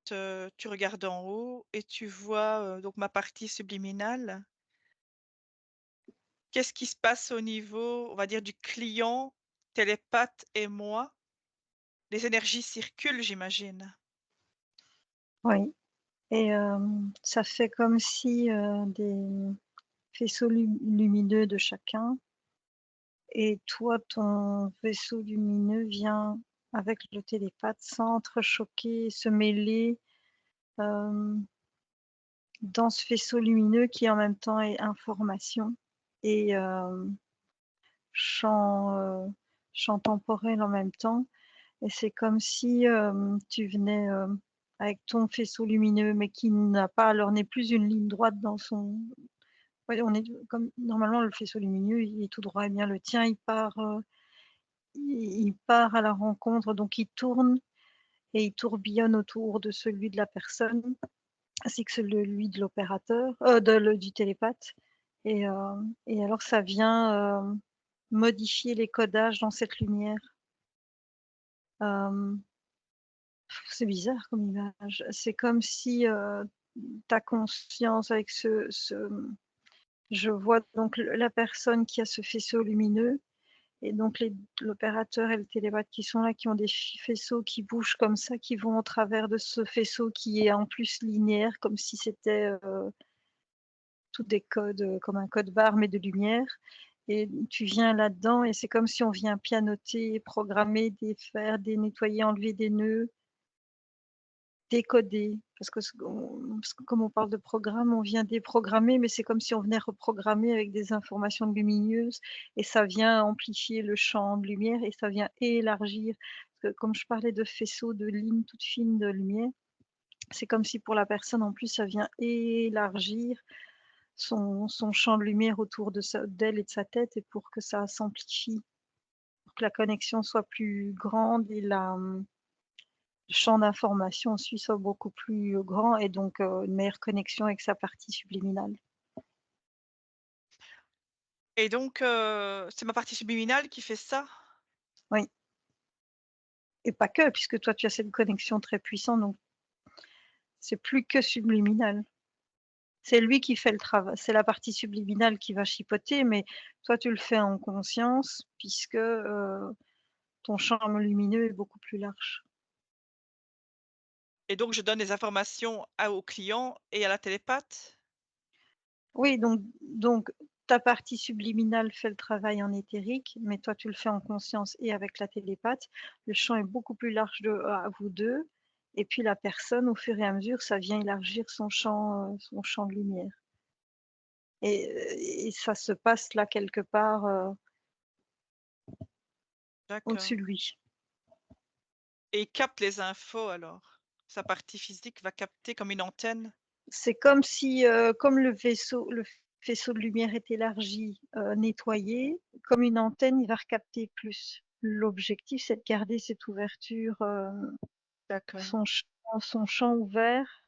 tu regardes en haut et tu vois, donc ma partie subliminale. Qu'est-ce qui se passe au niveau, on va dire, du client, télépathe et moi? Les énergies circulent, j'imagine? Oui, et ça fait comme si, des faisceaux lumineux de chacun, et toi, ton vaisseau lumineux vient avec le télépathe s'entrechoquer, se mêler, hem, dans ce faisceau lumineux qui en même temps est information et champ, champ temporel en même temps. Et c'est comme si, tu venais, avec ton faisceau lumineux, mais qui n'a pas, alors n'est plus une ligne droite dans son, ouais, on est comme normalement le faisceau lumineux, il est tout droit, et bien le tien, il part à la rencontre, donc il tourne et il tourbillonne autour de celui de la personne, ainsi que celui de l'opérateur, du télépathe, et alors ça vient, modifier les codages dans cette lumière. Hem, c'est bizarre comme image. C'est comme si, ta conscience avec je vois donc la personne qui a ce faisceau lumineux, et donc l'opérateur et le télépathe qui sont là, qui ont des faisceaux qui bougent comme ça, qui vont au travers de ce faisceau qui est en plus linéaire, comme si c'était, tous des codes, comme un code barre mais de lumière, et tu viens là-dedans et c'est comme si on vient pianoter, programmer, défaire, dénettoyer, enlever des nœuds, décoder. Parce que comme on parle de programme, on vient déprogrammer, mais c'est comme si on venait reprogrammer avec des informations lumineuses, et ça vient amplifier le champ de lumière et ça vient élargir. Parce que comme je parlais de faisceaux, de lignes toutes fines de lumière, c'est comme si pour la personne en plus ça vient élargir son champ de lumière autour d'elle et de sa tête, et pour que ça s'amplifie, pour que la connexion soit plus grande et le champ d'information aussi soit beaucoup plus, grand, et donc une meilleure connexion avec sa partie subliminale. Et donc, c'est ma partie subliminale qui fait ça? Oui, et pas que, puisque toi tu as cette connexion très puissante, donc c'est plus que subliminal. C'est lui qui fait le travail, c'est la partie subliminale qui va chipoter, mais toi tu le fais en conscience puisque, ton champ lumineux est beaucoup plus large. Et donc je donne des informations à au client et à la télépathe? Oui, donc ta partie subliminale fait le travail en éthérique, mais toi tu le fais en conscience et avec la télépathe. Le champ est beaucoup plus large à vous 2, et puis la personne, au fur et à mesure, ça vient élargir son champ de lumière, et ça se passe là quelque part, D'accord. au-dessus de lui. Et il capte les infos alors? Sa partie physique va capter comme une antenne? C'est comme si, comme le faisceau de lumière est élargi, nettoyé, comme une antenne, il va recapter plus. L'objectif, c'est de garder cette ouverture, D'accord. son champ ouvert.